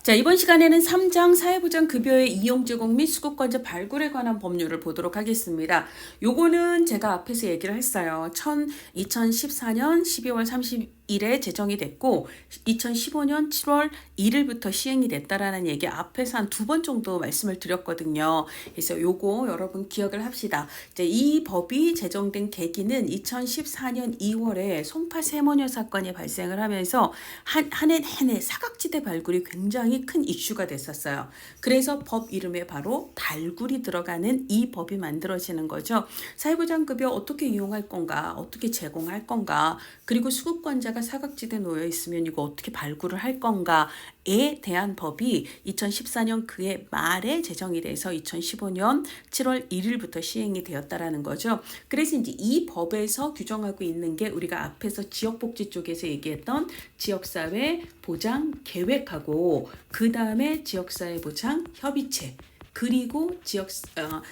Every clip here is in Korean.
자, 이번 시간에는 3장 사회보장 급여의 이용 제공 및 수급권자 발굴에 관한 법률을 보도록 하겠습니다. 요거는 제가 앞에서 얘기를 했어요. 2014년 12월 30일에 제정이 됐고 2015년 7월 1일부터 시행이 됐다라는 얘기 앞에서 한 2번 정도 말씀을 드렸거든요. 그래서 요거 여러분 기억을 합시다. 이제 이 법이 제정된 계기는 2014년 2월에 송파 세모녀 사건이 발생을 하면서 한 해 내내 사각지대 발굴이 굉장히 큰 이슈가 됐었어요. 그래서 법 이름에 바로 발굴이 들어가는 이 법이 만들어지는 거죠. 사회보장급여 어떻게 이용할 건가, 어떻게 제공할 건가, 그리고 수급권자가 사각지대에 놓여 있으면 이거 어떻게 발굴을 할 건가에 대한 법이 2014년 그해 말에 제정이 돼서 2015년 7월 1일부터 시행이 되었다라는 거죠. 그래서 이제 이 법에서 규정하고 있는 게 우리가 앞에서 지역복지 쪽에서 얘기했던 지역사회 보장 계획하고 그 다음에 지역사회 보장 협의체, 그리고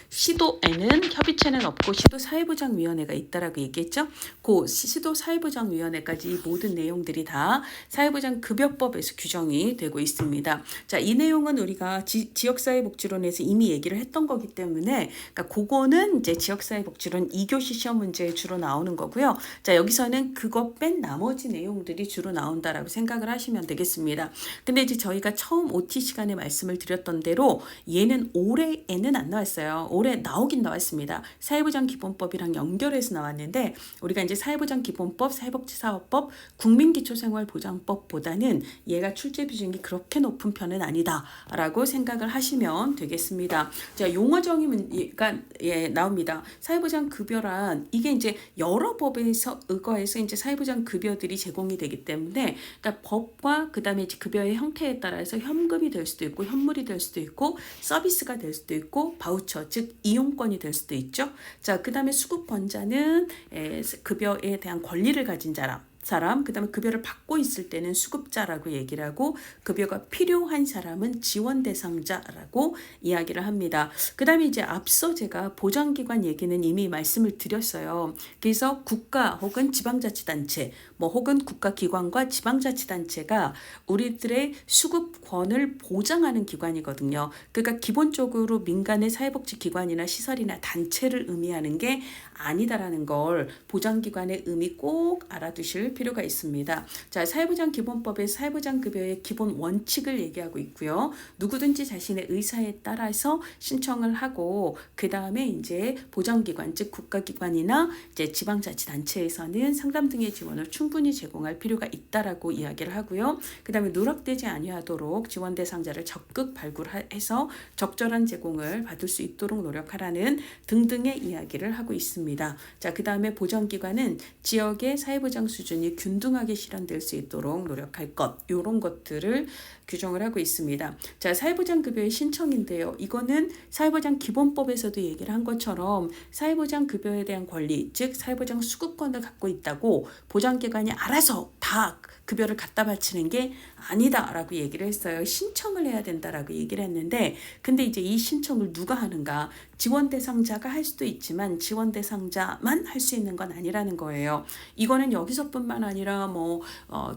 시도에는 협의체는 없고 시도사회보장위원회가 있다라고 얘기했죠. 그 시도사회보장위원회까지 이 모든 내용들이 다 사회보장급여법에서 규정이 되고 있습니다. 자, 이 내용은 우리가 지역사회복지론에서 이미 얘기를 했던 거기 때문에 그러니까 그거는 이제 지역사회복지론 2교시 시험 문제에 주로 나오는 거고요. 자, 여기서는 그거 뺀 나머지 내용들이 주로 나온다라고 생각을 하시면 되겠습니다. 근데 이제 저희가 처음 OT 시간에 말씀을 드렸던 대로 얘는 올해에는 안 나왔어요. 올해 나오긴 나왔습니다. 사회보장기본법이랑 연결해서 나왔는데 우리가 이제 사회보장기본법, 사회복지사업법, 국민기초생활보장법보다는 얘가 출제 비중이 그렇게 높은 편은 아니다라고 생각을 하시면 되겠습니다. 자, 용어 정의가 나옵니다. 사회보장급여란 이게 이제 여러 법에서 의거해서 이제 사회보장급여들이 제공이 되기 때문에 그러니까 법과 그다음에 이제 급여의 형태에 따라서 현금이 될 수도 있고 현물이 될 수도 있고 서비스가 될 수도 있고 바우처 즉 이용권이 될 수도 있죠. 자, 그다음에 수급권자는 급여에 대한 권리를 가진 사람, 그 다음에 급여를 받고 있을 때는 수급자라고 얘기를 하고 급여가 필요한 사람은 지원 대상자라고 이야기를 합니다. 그 다음에 이제 앞서 제가 보장기관 얘기는 이미 말씀을 드렸어요. 그래서 국가 혹은 지방자치단체 혹은 국가기관과 지방자치단체가 우리들의 수급권을 보장하는 기관이거든요. 그러니까 기본적으로 민간의 사회복지기관이나 시설이나 단체를 의미하는 게 아니다라는 걸 보장기관의 의미 꼭 알아두실 필요가 있습니다. 자, 사회보장기본법의 사회보장급여의 기본 원칙을 얘기하고 있고요. 누구든지 자신의 의사에 따라서 신청을 하고 그 다음에 이제 보장기관 즉 국가기관이나 이제 지방자치단체에서는 상담 등의 지원을 충분히 제공할 필요가 있다라고 이야기를 하고요. 그 다음에 누락되지 아니하도록 지원 대상자를 적극 발굴해서 적절한 제공을 받을 수 있도록 노력하라는 등등의 이야기를 하고 있습니다. 자, 그 다음에 보장기관은 지역의 사회보장 수준이 균등하게 실현될 수 있도록 노력할 것, 이런 것들을 규정을 하고 있습니다. 자, 사회보장급여의 신청인데요. 이거는 사회보장기본법에서도 얘기를 한 것처럼 사회보장급여에 대한 권리, 즉 사회보장 수급권을 갖고 있다고 보장기관이 알아서 다 급여를 갖다 바치는 게 아니다라고 얘기를 했어요. 신청을 해야 된다라고 얘기를 했는데 근데 이제 이 신청을 누가 하는가? 지원 대상자가 할 수도 있지만 지원 대상자만 할 수 있는 건 아니라는 거예요. 이거는 여기서뿐만 아니라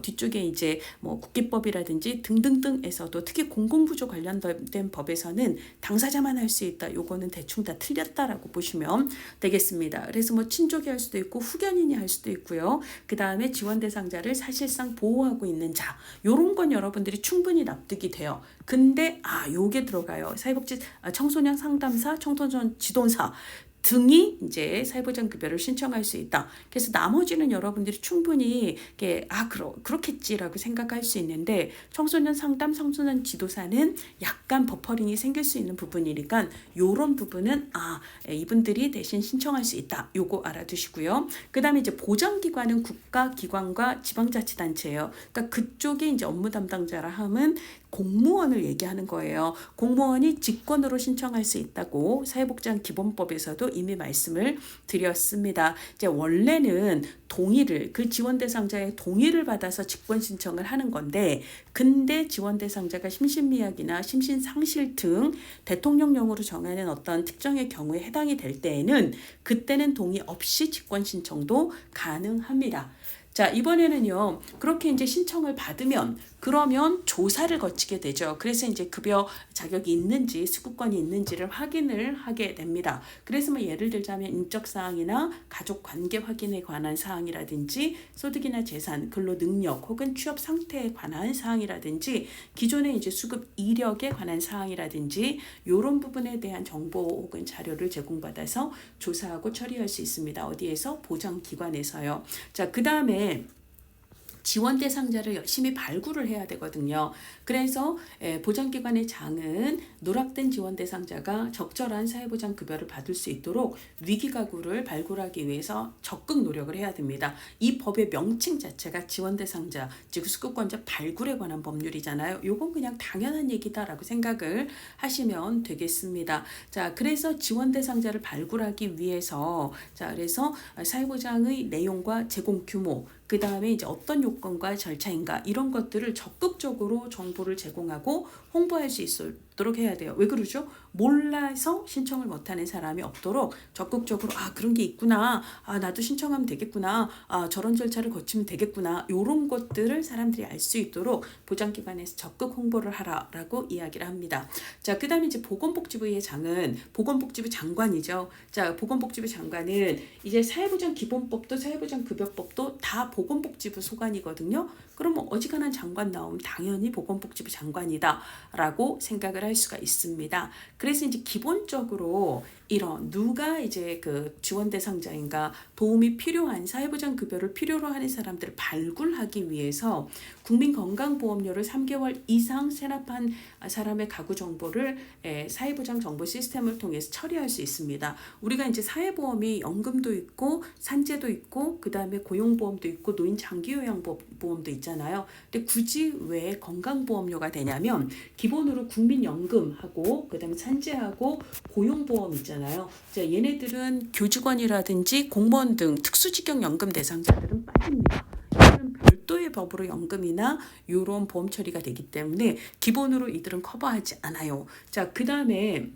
뒤쪽에 이제 국기법이라든지 등등등에서도 특히 공공부조 관련된 법에서는 당사자만 할 수 있다. 요거는 대충 다 틀렸다라고 보시면 되겠습니다. 그래서 친족이 할 수도 있고 후견인이 할 수도 있고요. 그 다음에 지원 대상자를 사실상 보호하고 있는 자, 요런 건 여러분들이 충분히 납득이 돼요. 근데 요게 들어가요. 청소년 상담사, 청소년 지도사 등이 이제 사회보장급여를 신청할 수 있다. 그래서 나머지는 여러분들이 충분히 그렇겠지라고 생각할 수 있는데 청소년 상담, 청소년 지도사는 약간 버퍼링이 생길 수 있는 부분이니까 이런 부분은 이분들이 대신 신청할 수 있다. 요거 알아두시고요. 그 다음에 이제 보장기관은 국가기관과 지방자치단체예요. 그러니까 그쪽에 이제 업무 담당자라 하면 공무원을 얘기하는 거예요. 공무원이 직권으로 신청할 수 있다고 사회복지기본법에서도 이미 말씀을 드렸습니다. 이제 원래는 동의를 그 지원 대상자의 동의를 받아서 직권 신청을 하는 건데 근데 지원 대상자가 심신미약이나 심신상실 등 대통령령으로 정하는 어떤 특정의 경우에 해당이 될 때에는 그때는 동의 없이 직권 신청도 가능합니다. 자, 이번에는요, 그렇게 이제 신청을 받으면, 그러면 조사를 거치게 되죠. 그래서 이제 급여 자격이 있는지, 수급권이 있는지를 확인을 하게 됩니다. 그래서 뭐 예를 들자면 인적사항이나 가족 관계 확인에 관한 사항이라든지, 소득이나 재산, 근로 능력 혹은 취업 상태에 관한 사항이라든지, 기존의 이제 수급 이력에 관한 사항이라든지, 이런 부분에 대한 정보 혹은 자료를 제공받아서 조사하고 처리할 수 있습니다. 어디에서? 보장기관에서요. 자, 그 다음에 지원 대상자를 열심히 발굴을 해야 되거든요. 그래서 보장기관의 장은 누락된 지원 대상자가 적절한 사회보장급여를 받을 수 있도록 위기가구를 발굴하기 위해서 적극 노력을 해야 됩니다. 이 법의 명칭 자체가 지원 대상자, 즉 수급권자 발굴에 관한 법률이잖아요. 요건 그냥 당연한 얘기다라고 생각을 하시면 되겠습니다. 자, 그래서 지원 대상자를 발굴하기 위해서, 자, 그래서 사회보장의 내용과 제공 규모, 그 다음에 이제 어떤 요건과 절차인가, 이런 것들을 적극적으로 정보를 제공하고 홍보할 수 있도록 해야 돼요. 왜 그러죠? 몰라서 신청을 못하는 사람이 없도록 적극적으로, 아, 그런 게 있구나, 아, 나도 신청하면 되겠구나, 아, 저런 절차를 거치면 되겠구나, 이런 것들을 사람들이 알 수 있도록 보장기관에서 적극 홍보를 하라라고 이야기를 합니다. 자, 그 다음에 이제 보건복지부의 장은 보건복지부 장관이죠. 자, 보건복지부 장관은 이제 사회보장기본법도 사회보장급여법도 다 보건복지부 소관이거든요. 그러면 어지간한 장관 나오면 당연히 보건복지부 장관이다 라고 생각을 할 수가 있습니다. 그래서 이제 기본적으로 이런 누가 이제 그 지원 대상자인가, 도움이 필요한 사회보장급여를 필요로 하는 사람들을 발굴하기 위해서 국민건강보험료를 3개월 이상 체납한 사람의 가구 정보를 사회보장 정보 시스템을 통해서 처리할 수 있습니다. 우리가 이제 사회보험이 연금도 있고 산재도 있고 그 다음에 고용보험도 있고 노인 장기요양보험도 있잖아요. 근데 굳이 왜 건강보험료가 되냐면 기본으로 국민연금하고 그 다음에 산재하고 고용보험 있잖아요. 자, 얘네들은 교직원이라든지 공무원 등 특수직영연금 대상자들은 빠집니다. 이들은 별도의 법으로 연금이나 이런 보험 처리가 되기 때문에 기본으로 이들은 커버하지 않아요. 자, 그 다음에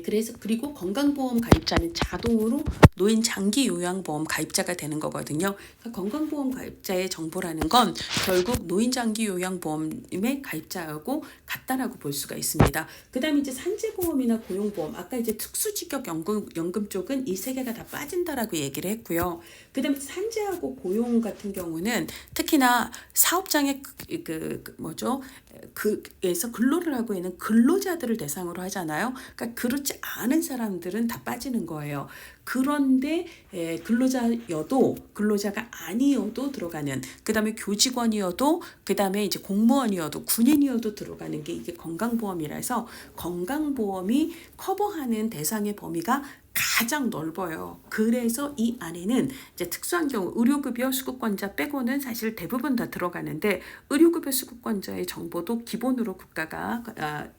그래서 그리고 건강보험 가입자는 자동으로 노인 장기 요양보험 가입자가 되는 거거든요. 그러니까 건강보험 가입자의 정보라는 건 결국 노인 장기 요양보험의 가입자하고 같다라고 볼 수가 있습니다. 그다음에 이제 산재보험이나 고용보험, 아까 이제 특수직격 연금 쪽은 이 세 개가 다 빠진다라고 얘기를 했고요. 그다음에 산재하고 고용 같은 경우는 특히나 사업장의 그에서 근로를 하고 있는 근로자들을 대상으로 하잖아요. 그러니까 그렇지 않은 사람들은 다 빠지는 거예요. 그런데 근로자가 아니어도 들어가는, 그 다음에 교직원이어도, 그 다음에 이제 공무원이어도, 군인이어도 들어가는 게 이게 건강보험이라서 건강보험이 커버하는 대상의 범위가 가장 넓어요. 그래서 이 안에는 이제 특수한 경우 의료급여 수급권자 빼고는 사실 대부분 다 들어가는데, 의료급여 수급권자의 정보도 기본으로 국가가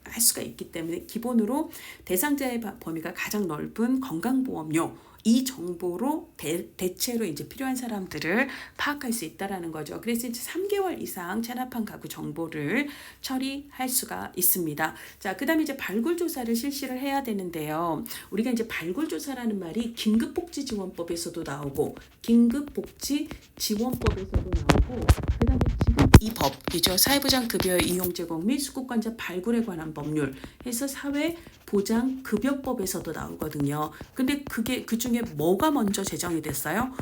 할 수가 있기 때문에 기본으로 대상자의 범위가 가장 넓은 건강보험료, 이 정보로 대체로 이제 필요한 사람들을 파악할 수 있다라는 거죠. 그래서 이제 3개월 이상 체납한 가구 정보를 처리할 수가 있습니다. 자, 그다음에 이제 발굴 조사를 실시를 해야 되는데요. 우리가 이제 발굴 조사라는 말이 긴급복지지원법에서도 나오고 긴급복지지원법에서도 나오고, 그다음에 지금 이 법이죠. 사회보장급여 이용 제공 및 수급권자 발굴에 관한 법률 해서 사회보장급여법에서도 나오거든요. 근데 그게 그중에 뭐가 먼저 제정이 됐어요?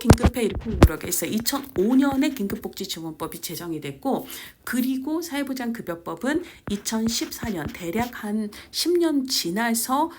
긴급해 이렇게 들어가있어요. 2005년에 긴급복지지원법이 제정이 됐고, 그리고 사회보장급여법은 2014년 대략 한 10년 지나서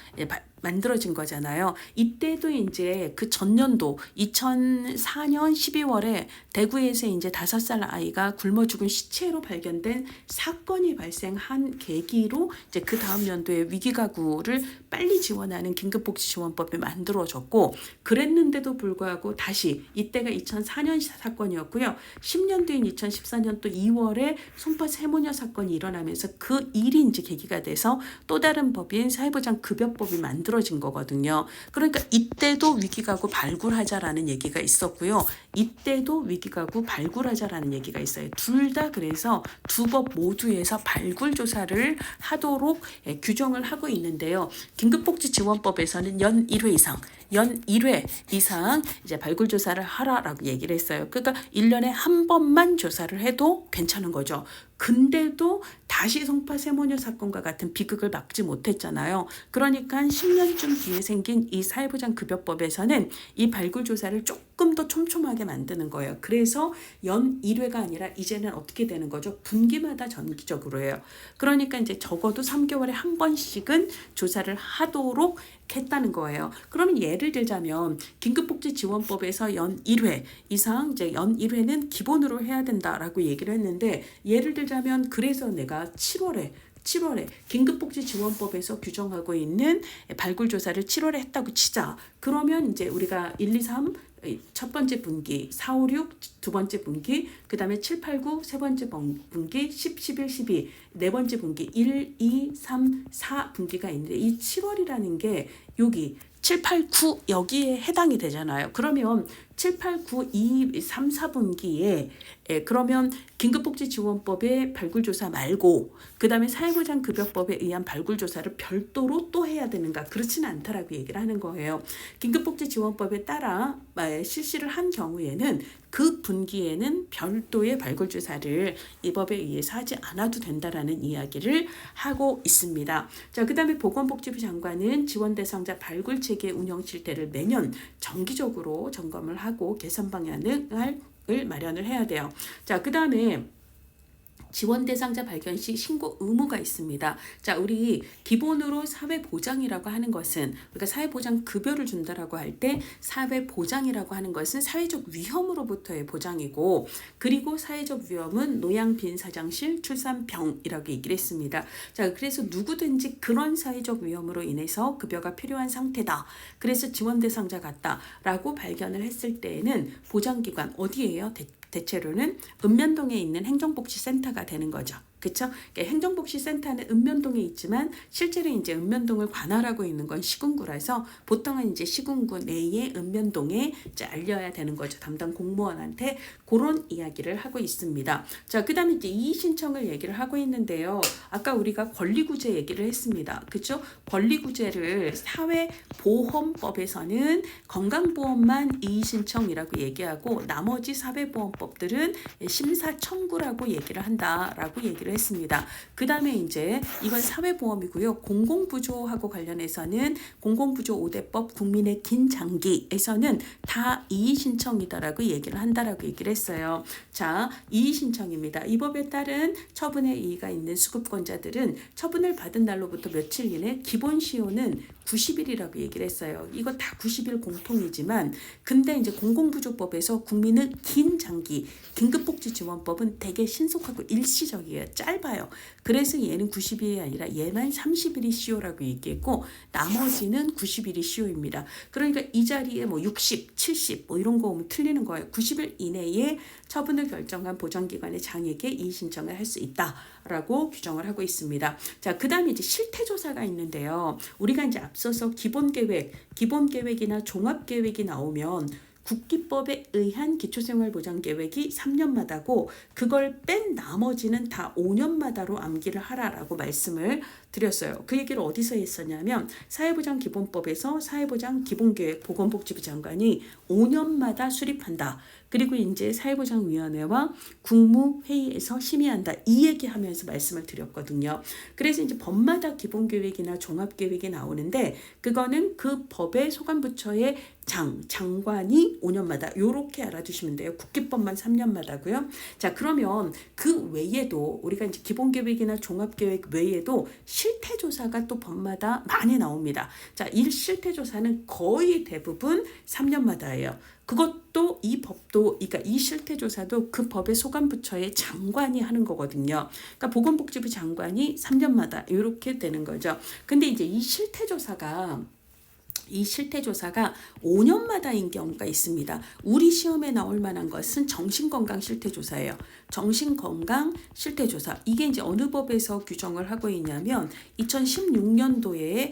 만들어진 거잖아요. 이때도 이제 그 전년도 2004년 12월에 대구에서 이제 5살 아이가 굶어 죽은 시체로 발견된 사건이 발생한 계기로 이제 그 다음 연도에 위기가구를 빨리 지원하는 긴급복지지원법이 만들어졌고, 그랬는데도 불구하고 다시 이때가 2004년 사건이었고요. 10년 뒤인 2014년 또 2월에 송파 세모녀 사건이 일어나면서 그 일이 이제 계기가 돼서 또 다른 법인 사회보장급여법이 만들어진 거거든요. 그러니까 이때도 위기가구 발굴하자라는 얘기가 있었고요. 이때도 위기가구 발굴하자라는 얘기가 있어요. 둘 다 그래서 두 법 모두에서 발굴 조사를 하도록 규정을 하고 있는데요. 긴급복지지원법에서는 연 1회 이상, 연 1회 이상 이제 발굴 조사를 하라라고 얘기를 했어요. 그러니까 1년에 한 번만 조사를 해도 괜찮은 거죠. 근데도 다시 송파 세모녀 사건과 같은 비극을 막지 못했잖아요. 그러니까 10년쯤 뒤에 생긴 이 사회보장 급여법에서는 이 발굴 조사를 조금 더 촘촘하게 만드는 거예요. 그래서 연 1회가 아니라 이제는 어떻게 되는 거죠? 분기마다 정기적으로 해요. 그러니까 이제 적어도 3개월에 한 번씩은 조사를 하도록 했다는 거예요. 그러면 예를 들자면 긴급복지지원법에서 연 1회 이상 이제 연 1회는 기본으로 해야 된다라고 얘기를 했는데 예를 들자면 그래서 내가 7월에 긴급복지지원법에서 규정하고 있는 발굴조사를 7월에 했다고 치자. 그러면 이제 우리가 1, 2, 3 첫 번째 분기, 4, 5, 6 두 번째 분기, 그 다음에 7, 8, 9 세 번째 분기, 10, 11, 12 네 번째 분기, 1, 2, 3, 4 분기가 있는데 이 7월이라는 게 여기 7, 8, 9 여기에 해당이 되잖아요. 그러면 7, 8, 9, 2, 3, 4분기에 그러면 긴급복지지원법의 발굴조사 말고 그 다음에 사회보장급여법에 의한 발굴조사를 별도로 또 해야 되는가? 그렇지는 않다라고 얘기를 하는 거예요. 긴급복지지원법에 따라 실시를 한 경우에는 그 분기에는 별도의 발굴조사를 이 법에 의해서 하지 않아도 된다라는 이야기를 하고 있습니다. 자, 그 다음에 보건복지부 장관은 지원대상자 발굴체계 운영 실태를 매년 정기적으로 점검을 하고 개선 방향을 마련을 해야 돼요. 자, 그 다음에 지원 대상자 발견 시 신고 의무가 있습니다. 자, 우리 기본으로 사회보장이라고 하는 것은 우리가 사회보장 급여를 준다라고 할 때 사회보장이라고 하는 것은 사회적 위험으로부터의 보장이고 그리고 사회적 위험은 노양 빈사장실 출산병이라고 얘기를 했습니다. 자, 그래서 누구든지 그런 사회적 위험으로 인해서 급여가 필요한 상태다. 그래서 지원 대상자 같다라고 발견을 했을 때에는 보장기관 어디예요? 대체로는 읍면동에 있는 행정복지센터가 되는 거죠. 그렇죠? 그러니까 행정복지센터는 읍면동에 있지만 실제로 이제 읍면동을 관할하고 있는 건 시군구라서 보통은 이제 시군구 내에 읍면동에 이제 알려야 되는 거죠. 담당 공무원한테 그런 이야기를 하고 있습니다. 자, 그다음에 이제 이의 신청을 얘기를 하고 있는데요. 아까 우리가 권리구제 얘기를 했습니다. 그렇죠? 권리구제를 사회보험법에서는 건강보험만 이의 신청이라고 얘기하고 나머지 사회보험법들은 심사 청구라고 얘기를 한다라고 얘기를 했습니다. 그 다음에 이제 이건 사회보험이고요. 공공부조하고 관련해서는 공공부조 5대법 국민의 긴 장기에서는 다 이의신청이다라고 얘기를 한다라고 얘기를 했어요. 자, 이의신청입니다. 이 법에 따른 처분의 이의가 있는 수급권자들은 처분을 받은 날로부터 며칠 이내 기본시효는 90일이라고 얘기를 했어요. 이거 다 90일 공통이지만 근데 이제 공공부조법에서 국민의 긴 장기 긴급복지지원법은 되게 신속하고 일시적이에요. 짧아요. 그래서 얘는 90일이 아니라 얘만 30일이 시효라고 얘기했고 나머지는 90일이 시효입니다. 그러니까 이 자리에 뭐 60, 70 뭐 이런 거 오면 틀리는 거예요. 90일 이내에 처분을 결정한 보장기관의 장에게 이의 신청을 할 수 있다라고 규정을 하고 있습니다. 자, 그 다음에 이제 실태조사가 있는데요. 우리가 이제 앞서서 기본계획이나 종합계획이 나오면 국기법에 의한 기초생활보장계획이 3년마다고 그걸 뺀 나머지는 다 5년마다로 암기를 하라라고 말씀을 드렸어요. 그 얘기를 어디서 했었냐면 사회보장기본법에서 사회보장기본계획 보건복지부 장관이 5년마다 수립한다. 그리고 이제 사회보장위원회와 국무회의에서 심의한다. 이 얘기하면서 말씀을 드렸거든요. 그래서 이제 법마다 기본계획이나 종합계획이 나오는데 그거는 그 법의 소관부처의 장관이 5년마다 이렇게 알아두시면 돼요. 국기법만 3년마다고요. 자, 그러면 그 외에도 우리가 이제 기본계획이나 종합계획 외에도 실태조사가 또 법마다 많이 나옵니다. 자, 이 실태조사는 거의 대부분 3년마다예요. 그것도 이 법도 그러니까 이 실태조사도 그 법의 소관부처의 장관이 하는 거거든요. 그러니까 보건복지부 장관이 3년마다 이렇게 되는 거죠. 근데 이제 이 실태조사가 5년마다인 경우가 있습니다. 우리 시험에 나올 만한 것은 정신건강 실태조사예요. 정신건강 실태조사. 이게 이제 어느 법에서 규정을 하고 있냐면 2016년도에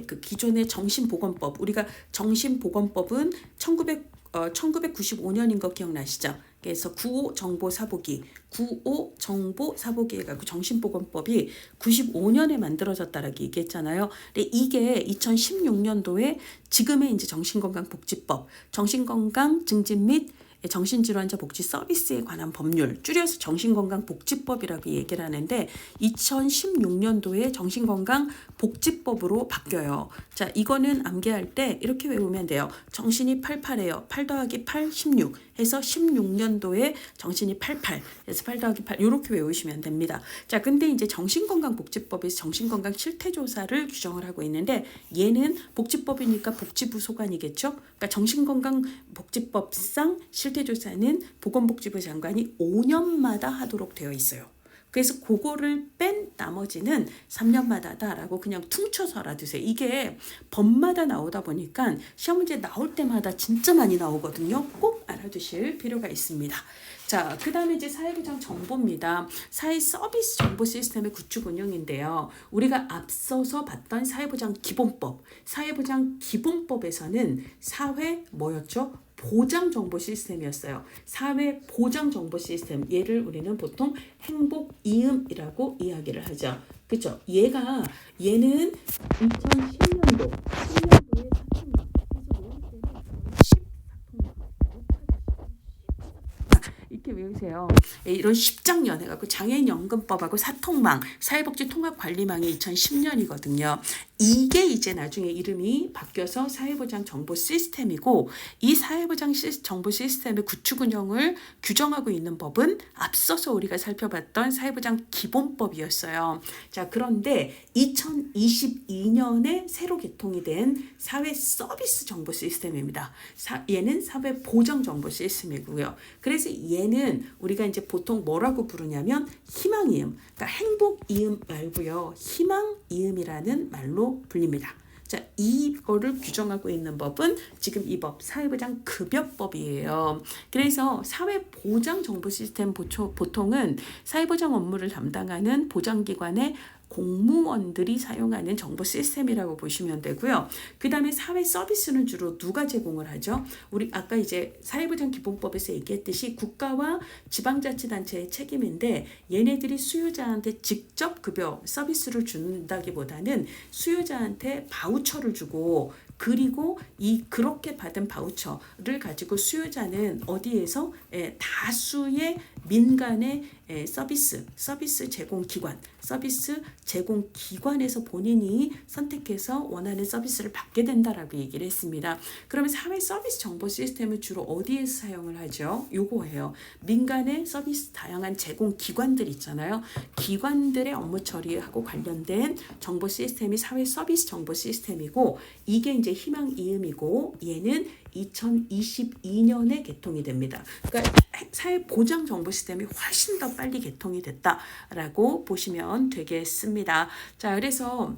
그 기존의 정신보건법. 우리가 정신보건법은 1995년인 거 기억나시죠? 그래서 95 정보사보기, 95 정보사보기 해갖고 정신보건법이 95년에 만들어졌다라고 얘기했잖아요. 근데 이게 2016년도에 지금의 이제 정신건강복지법, 정신건강 증진 및 정신질환자 복지 서비스에 관한 법률, 줄여서 정신건강복지법이라고 얘기를 하는데 2016년도에 정신건강복지법으로 바뀌어요. 자, 이거는 암기할 때 이렇게 외우면 돼요. 정신이 88예요. 8 더하기 8, 16 해서 16년도에 정신이 88 해서 8 더하기 8 이렇게 외우시면 됩니다. 자, 근데 이제 정신건강복지법에서 정신건강 실태조사를 규정을 하고 있는데 얘는 복지법이니까 복지부 소관이겠죠. 그러니까 정신건강복지법상 실태조사는 보건복지부 장관이 5년마다 하도록 되어 있어요. 그래서 그거를 뺀 나머지는 3년마다다라고 그냥 퉁쳐서 알아두세요. 이게 법마다 나오다 보니까 시험 문제 나올 때마다 진짜 많이 나오거든요. 꼭 알아두실 필요가 있습니다. 자, 그 다음에 이제 사회보장 정보입니다. 사회 서비스 정보 시스템의 구축 운영인데요. 우리가 앞서서 봤던 사회보장 기본법, 사회보장 기본법에서는 사회 뭐였죠? 보장 정보 시스템이었어요. 사회 보장 정보 시스템. 얘를 우리는 보통 행복 이음이라고 이야기를 하죠. 그렇죠? 얘는 2010년도에 사통령. 이렇게 외우세요. 이런 10장년 해갖고 장애인연금법하고 사통망, 사회복지통합관리망이 2010년이거든요. 이게 이제 나중에 이름이 바뀌어서 사회보장 정보 시스템이고 이 사회보장 정보 시스템의 구축 운영을 규정하고 있는 법은 앞서서 우리가 살펴봤던 사회보장 기본법이었어요. 자, 그런데 2022년에 새로 개통이 된 사회 서비스 정보 시스템입니다. 얘는 사회 보장 정보 시스템이고요. 그래서 얘는 우리가 이제 보통 뭐라고 부르냐면 희망이음, 그러니까 행복이음 말고요. 희망이음이라는 말로 불립니다. 자, 이거를 규정하고 있는 법은 지금 이 법 사회보장 급여법이에요. 그래서 사회보장 정보 시스템 보통은 사회보장 업무를 담당하는 보장기관의 공무원들이 사용하는 정보 시스템이라고 보시면 되고요. 그 다음에 사회 서비스는 주로 누가 제공을 하죠? 우리 아까 이제 사회보장 기본법에서 얘기했듯이 국가와 지방자치단체의 책임인데 얘네들이 수요자한테 직접 급여 서비스를 준다기보다는 수요자한테 바우처를 주고 그리고 그렇게 받은 바우처를 가지고 수요자는 어디에서 다수의 민간의 서비스 제공 기관에서 본인이 선택해서 원하는 서비스를 받게 된다라고 얘기를 했습니다. 그러면 사회 서비스 정보 시스템을 주로 어디에서 사용을 하죠? 요거예요. 민간의 서비스 다양한 제공 기관들 있잖아요. 기관들의 업무 처리하고 관련된 정보 시스템이 사회 서비스 정보 시스템이고 이게 이제 희망 이음이고 얘는 2022년에 개통이 됩니다. 그러니까 사회 보장 정보 시스템이 훨씬 더 빨리 개통이 됐다라고 보시면 되겠습니다. 자, 그래서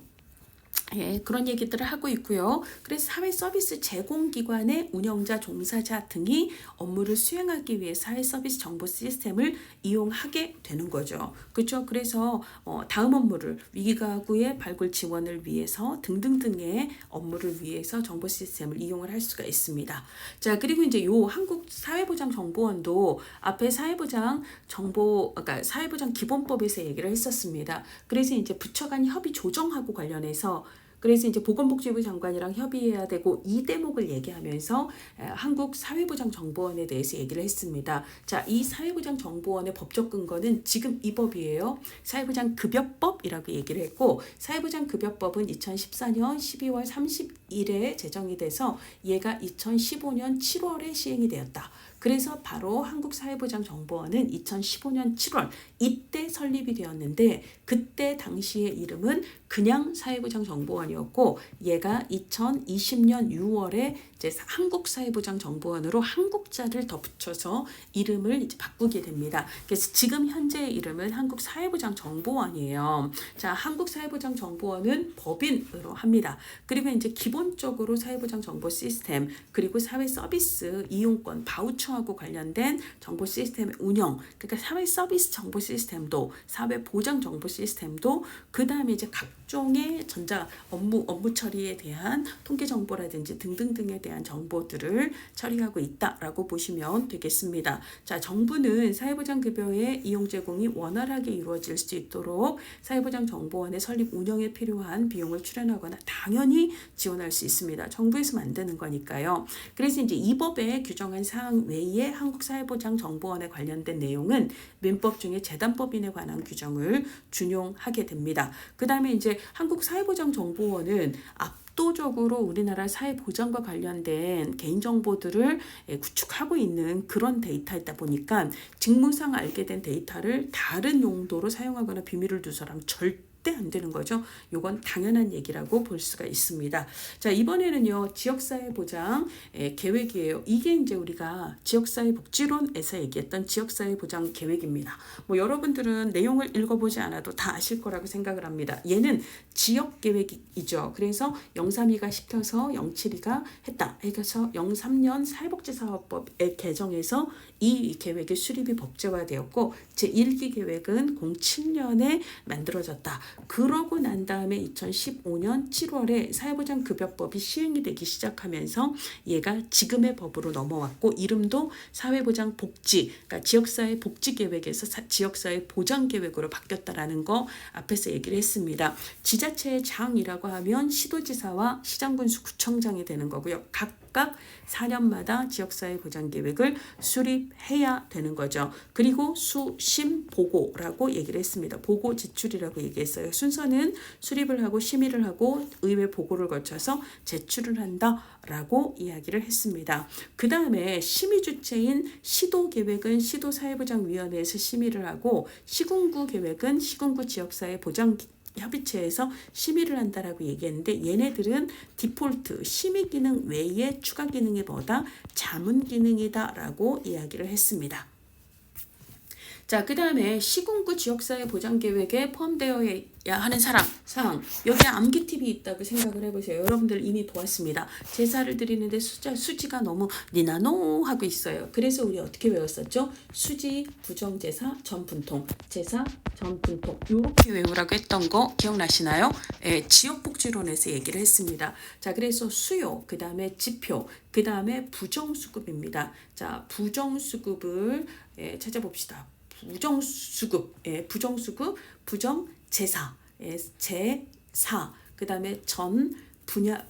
그런 얘기들을 하고 있고요. 그래서 사회 서비스 제공기관의 운영자, 종사자 등이 업무를 수행하기 위해 사회 서비스 정보 시스템을 이용하게 되는 거죠. 그렇죠? 그래서 다음 업무를 위기가구의 발굴 지원을 위해서 등등등의 업무를 위해서 정보 시스템을 이용을 할 수가 있습니다. 자, 그리고 이제 요 한국 사회보장정보원도 앞에 그러니까 사회보장 기본법에서 얘기를 했었습니다. 그래서 이제 부처 간 협의 조정하고 관련해서 그래서 이제 보건복지부 장관이랑 협의해야 되고 이 대목을 얘기하면서 한국 사회보장정보원에 대해서 얘기를 했습니다. 자, 이 사회보장정보원의 법적 근거는 지금 이 법이에요. 사회보장급여법이라고 얘기를 했고 사회보장급여법은 2014년 12월 30일에 제정이 돼서 얘가 2015년 7월에 시행이 되었다. 그래서 바로 한국사회보장정보원은 2015년 7월 이때 설립이 되었는데 그때 당시의 이름은 그냥 사회보장정보원이었고 얘가 2020년 6월에 이제 한국사회보장정보원으로 한국자를 더 붙여서 이름을 이제 바꾸게 됩니다. 그래서 지금 현재의 이름은 한국사회보장정보원이에요. 자, 한국사회보장정보원은 법인으로 합니다. 그리고 이제 기본적으로 사회보장정보 시스템 그리고 사회 서비스 이용권 바우처 시청하고 관련된 정보 시스템의 운영, 그러니까 사회 서비스 정보 시스템도, 사회 보장 정보 시스템도, 그 다음에 이제 각종의 전자 업무 처리에 대한 통계 정보라든지 등등등에 대한 정보들을 처리하고 있다라고 보시면 되겠습니다. 자, 정부는 사회보장급여의 이용 제공이 원활하게 이루어질 수 있도록 사회보장정보원의 설립 운영에 필요한 비용을 출연하거나 당연히 지원할 수 있습니다. 정부에서 만드는 거니까요. 그래서 이제 이 법에 규정한 사항 외에 한국사회보장정보원에 관련된 내용은 민법 중에 재단법인에 관한 규정을 준용하게 됩니다. 그 다음에 이제 한국사회보장정보원은 압도적으로 우리나라 사회보장과 관련된 개인정보들을 구축하고 있는 그런 데이터이다 보니까 직무상 알게 된 데이터를 다른 용도로 사용하거나 비밀을 두서라면 절대 안 되는 거죠. 이건 당연한 얘기라고 볼 수가 있습니다. 자, 이번에는요, 지역사회보장 계획이에요. 이게 이제 우리가 지역사회복지론에서 얘기했던 지역사회보장 계획입니다. 뭐 여러분들은 내용을 읽어보지 않아도 다 아실 거라고 생각을 합니다. 얘는 지역계획이죠. 그래서 032가 시켜서 072가 했다. 그래서 03년 사회복지사업법의 개정에서 이 계획의 수립이 법제화되었고 제1기 계획은 07년에 만들어졌다. 그러고 난 다음에 2015년 7월에 사회보장급여법이 시행이 되기 시작하면서 얘가 지금의 법으로 넘어왔고 이름도 사회보장복지, 그러니까 지역사회 복지계획에서 지역사회 보장계획으로 바뀌었다라는 거 앞에서 얘기를 했습니다. 지자체의 장이라고 하면 시도지사와 시장군수 구청장이 되는 거고요. 각각 4년마다 지역사회 보장계획을 수립해야 되는 거죠. 그리고 수심 보고라고 얘기를 했습니다. 보고 제출이라고 얘기했어요. 순서는 수립을 하고 심의를 하고 의회 보고를 거쳐서 제출을 한다라고 이야기를 했습니다. 그 다음에 심의 주체인 시도계획은 시도사회보장위원회에서 심의를 하고 시군구 계획은 시군구 지역사회 보장 협의체에서 심의를 한다라고 얘기했는데 얘네들은 디폴트 심의 기능 외에 추가 기능이 뭐다? 자문 기능이다라고 이야기를 했습니다. 자, 그 다음에 시군구 지역사회 보장계획에 포함되어야 하는 사항 여기에 암기팁이 있다고 생각을 해보세요. 여러분들 이미 보았습니다. 제사를 드리는데 수지가 너무 니나노 하고 있어요. 그래서 우리 어떻게 외웠었죠? 수지, 부정제사, 전분통, 제사, 전분통 이렇게 외우라고 했던 거 기억나시나요? 지역복지론에서 얘기를 했습니다. 자, 그래서 수요, 그 다음에 지표, 그 다음에 부정수급입니다. 자, 부정수급을 찾아봅시다. 부정수급, 부정제사, 제사, 그 다음에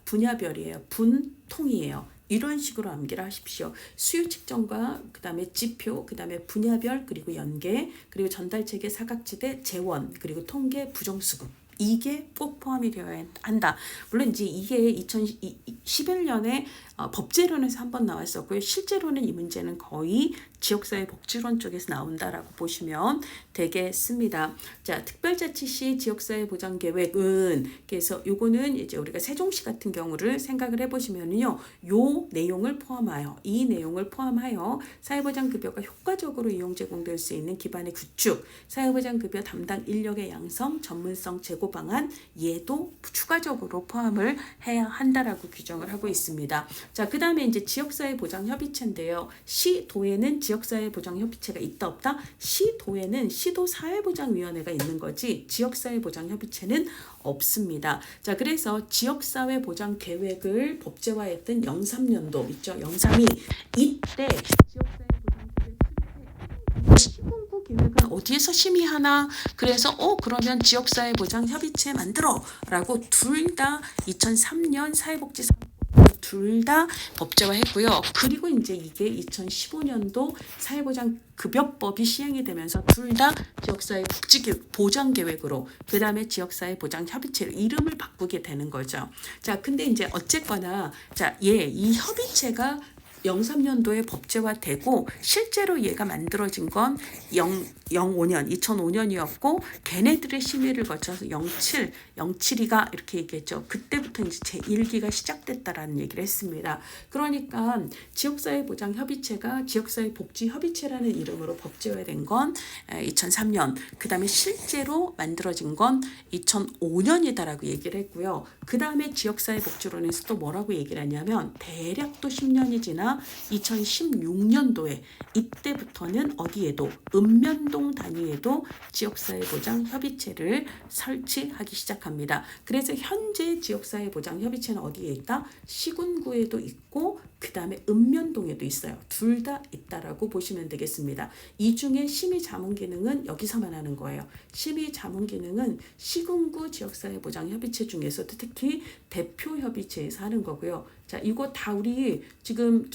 분야별이에요. 분통이에요. 이런 식으로 암기를 하십시오. 수요 측정과 그 다음에 지표, 그 다음에 분야별, 그리고 연계, 그리고 전달체계 사각지대, 재원, 그리고 통계, 부정수급. 이게 꼭 포함이 되어야 한다. 물론 이제 이게 2011년에 법제론에서 한번 나왔었고요. 실제로는 이 문제는 거의 지역사회 복지론 쪽에서 나온다라고 보시면 되겠습니다. 자, 특별자치시 지역사회 보장 계획은 그래서 요거는 이제 우리가 세종시 같은 경우를 생각을 해보시면요, 요 내용을 포함하여 이 내용을 포함하여 사회보장급여가 효과적으로 이용 제공될 수 있는 기반의 구축, 사회보장급여 담당 인력의 양성, 전문성 제고 방안 얘도 추가적으로 포함을 해야 한다라고 규정을 하고 있습니다. 자, 그 다음에 이제 지역사회 보장 협의체인데요. 시도에는 지역사회 보장 협의체가 있다 없다? 시도에는 시도사회보장위원회가 있는 거지 지역사회 보장 협의체는 없습니다. 자, 그래서 지역사회 보장 계획을 법제화했던 03년도 있죠. 032 이때 지역사회 보장 계획 시군구 계획은 어디에서 심의하나? 그래서 그러면 지역사회 보장 협의체 만들어라고 둘 다 2003년 사회복지사 둘 다 법제화했고요. 그리고 이제 이게 2015년도 사회보장급여법이 시행이 되면서 둘 다 지역사회 보장계획으로 그 다음에 지역사회 보장협의체로 이름을 바꾸게 되는 거죠. 자, 근데 이제 어쨌거나 자, 이 협의체가 03년도에 법제화되고 실제로 얘가 만들어진 건 2005년이었고 걔네들의 심의를 거쳐서 07이가 이렇게 얘기했죠. 그때부터 이제 제1기가 시작됐다라는 얘기를 했습니다. 그러니까 지역사회보장협의체가 지역사회복지협의체라는 이름으로 법제화된 건 2003년, 그 다음에 실제로 만들어진 건 2005년이다라고 얘기를 했고요. 그 다음에 지역사회복지론에서 또 뭐라고 얘기를 하냐면 대략 또 10년이 지나 그러다가 2016년도에 이때부터는 어디에도 읍면동 단위에도 지역사회보장협의체를 설치하기 시작합니다. 그래서 현재 지역사회보장협의체는 어디에 있다? 시군구에도 있고 그 다음에 읍면동에도 있어요. 둘 다 있다라고 보시면 되겠습니다. 이 중에 심의자문기능은 여기서만 하는 거예요. 심의자문기능은 시군구 지역사회보장협의체 중에서도 특히 대표협의체에서 하는 거고요. 자, 이거 다 우리 지금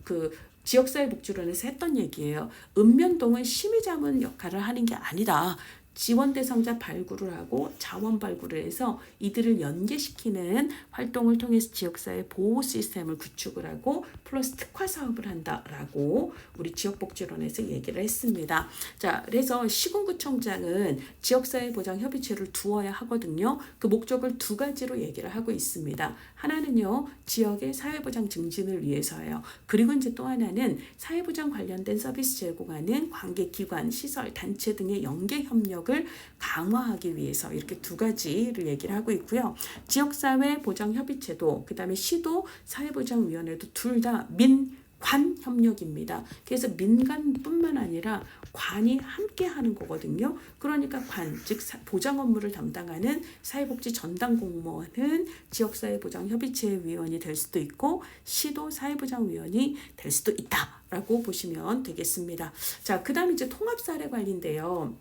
그 지역사회복지론에서 했던 얘기예요. 읍면동은 심의자문 역할을 하는 게 아니다. 지원 대상자 발굴을 하고 자원 발굴을 해서 이들을 연계시키는 활동을 통해서 지역사회 보호 시스템을 구축을 하고 플러스 특화 사업을 한다라고 우리 지역복지론에서 얘기를 했습니다. 자, 그래서 시군구청장은 지역사회보장협의체를 두어야 하거든요. 그 목적을 두 가지로 얘기를 하고 있습니다. 하나는요, 지역의 사회보장 증진을 위해서예요. 그리고 이제 또 하나는 사회보장 관련된 서비스 제공하는 관계기관, 시설, 단체 등의 연계 협력 을 강화하기 위해서 이렇게 두 가지를 얘기를 하고 있고요. 지역사회보장협의체도 그 다음에 시도 사회보장위원회도 둘 다 민관 협력입니다. 그래서 민간뿐만 아니라 관이 함께 하는 거거든요. 그러니까 관, 즉 보장 업무를 담당하는 사회복지 전담 공무원은 지역사회보장협의체 위원이 될 수도 있고 시도 사회보장위원이 될 수도 있다라고 보시면 되겠습니다. 자, 그 다음에 이제 통합사례관리인데요.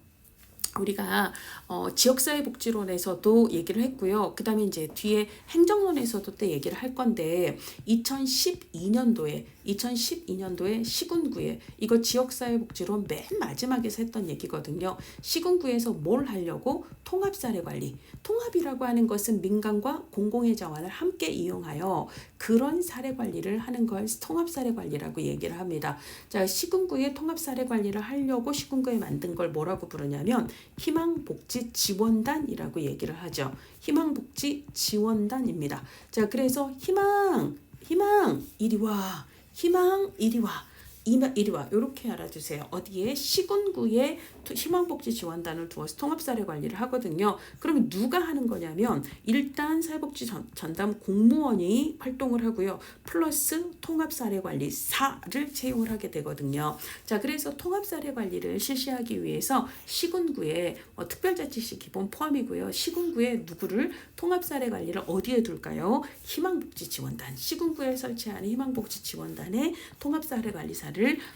우리가 지역사회복지론에서도 얘기를 했고요. 그 다음에 이제 뒤에 행정론에서도 또 얘기를 할 건데 2012년도에 시군구에 이거 지역사회복지론 맨 마지막에서 했던 얘기거든요. 시군구에서 뭘 하려고? 통합사례관리. 통합이라고 하는 것은 민간과 공공의 자원을 함께 이용하여 그런 사례관리를 하는 걸 통합사례관리라고 얘기를 합니다. 자, 시군구에 통합사례관리를 하려고 시군구에 만든 걸 뭐라고 부르냐면 희망복지지원단이라고 얘기를 하죠. 희망복지지원단입니다. 자, 그래서 희망 이리 와. 희망 이리 와. 이리 와. 이렇게 알아주세요. 어디에? 시군구에 희망복지지원단을 두어서 통합사례관리를 하거든요. 그러면 누가 하는 거냐면 일단 사회복지 전담 공무원이 활동을 하고요. 플러스 통합사례관리사를 채용을 하게 되거든요. 자, 그래서 통합사례관리를 실시하기 위해서 시군구에 특별자치시 기본 포함이고요. 시군구에 누구를 통합사례관리를 어디에 둘까요? 희망복지지원단. 시군구에 설치하는 희망복지지원단에 통합사례관리사를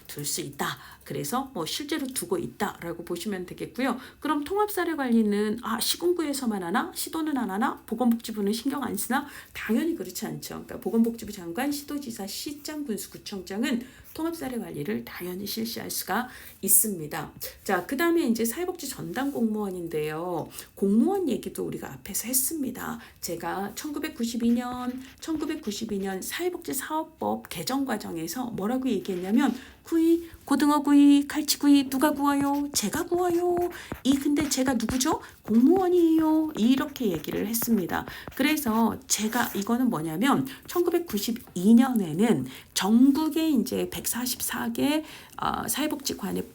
둘 수 있다. 그래서 실제로 두고 있다라고 보시면 되겠고요. 그럼 통합사례관리는 시군구에서만 하나? 시도는 안 하나? 보건복지부는 신경 안 쓰나? 당연히 그렇지 않죠. 그러니까 보건복지부 장관, 시도지사, 시장, 군수구청장은 통합사례관리를 당연히 실시할 수가 있습니다. 자, 그 다음에 이제 사회복지 전담 공무원인데요. 공무원 얘기도 우리가 앞에서 했습니다. 제가 1992년 사회복지사업법 개정 과정에서 뭐라고 얘기했냐면 구이, 고등어 구이, 갈치 구이 누가 구워요? 제가 구워요. 근데 제가 누구죠? 공무원이에요. 이렇게 얘기를 했습니다. 그래서 제가 이거는 뭐냐면 1992년에는 전국에 이제 144개 사회복지관의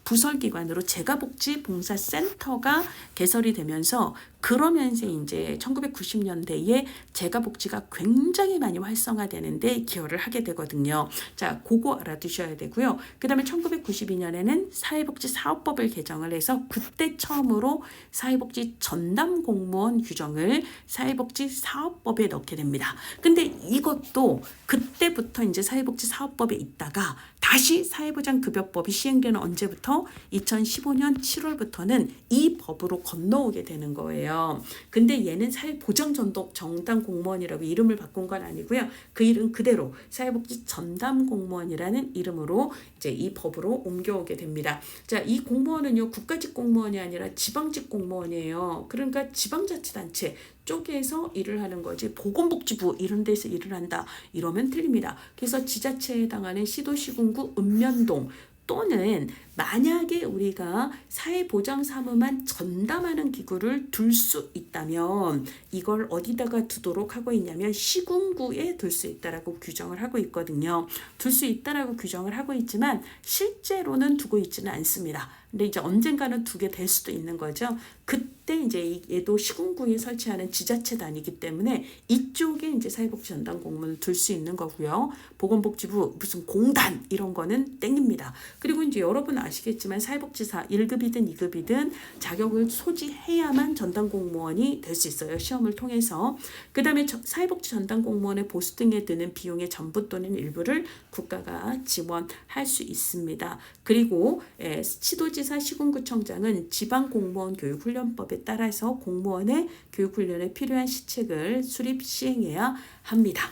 부설기관으로 제가복지봉사센터가 개설이 되면서 그러면서 이제 1990년대에 제가복지가 굉장히 많이 활성화되는데 기여를 하게 되거든요. 자, 그거 알아두셔야 되고요. 그 다음에 1992년에는 사회복지사업법을 개정을 해서 그때 처음으로 사회복지 전담 공무원 규정을 사회복지사업법에 넣게 됩니다. 근데 이것도 그때부터 이제 사회복지사업법에 있다가 다시 사회보장급여법이 시행되는 언제부터? 2015년 7월부터는 이 법으로 건너오게 되는 거예요. 근데 얘는 사회보장전담 공무원이라고 이름을 바꾼 건 아니고요. 그 이름 그대로 사회복지 전담 공무원이라는 이름으로 이제 이 법으로 옮겨오게 됩니다. 자, 이 공무원은요, 국가직 공무원이 아니라 지방직 공무원이에요. 그러니까 지방자치단체 쪽에서 일을 하는 거지 보건복지부 이런 데서 일을 한다 이러면 틀립니다. 그래서 지자체에 해당하는 시도, 시군구, 읍면동 또는 만약에 우리가 사회보장사무만 전담하는 기구를 둘 수 있다면 이걸 어디다가 두도록 하고 있냐면 시군구에 둘 수 있다라고 규정을 하고 있거든요. 둘 수 있다라고 규정을 하고 있지만 실제로는 두고 있지는 않습니다. 근데 이제 언젠가는 두게 될 수도 있는 거죠. 그때 이제 얘도 시군구에 설치하는 지자체단이기 때문에 이쪽에 이제 사회복지 전담 공무원을 둘 수 있는 거고요. 보건복지부 무슨 공단 이런 거는 땡깁니다. 그리고 이제 여러분 아시겠지만 사회복지사 1급이든 2급이든 자격을 소지해야만 전담 공무원이 될 수 있어요. 시험을 통해서. 그다음에 사회복지 전담 공무원의 보수 등에 드는 비용의 전부 또는 일부를 국가가 지원할 수 있습니다. 그리고 시도지사 시군구청장은 지방공무원교육훈련법에 따라서 공무원의 교육훈련에 필요한 시책을 수립 시행해야 합니다.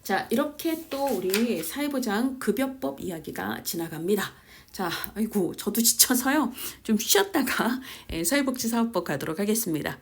자, 이렇게 또 우리 사회보장 급여법 이야기가 지나갑니다. 자, 아이고 저도 지쳐서요. 좀 쉬었다가 사회복지사업법 가도록 하겠습니다.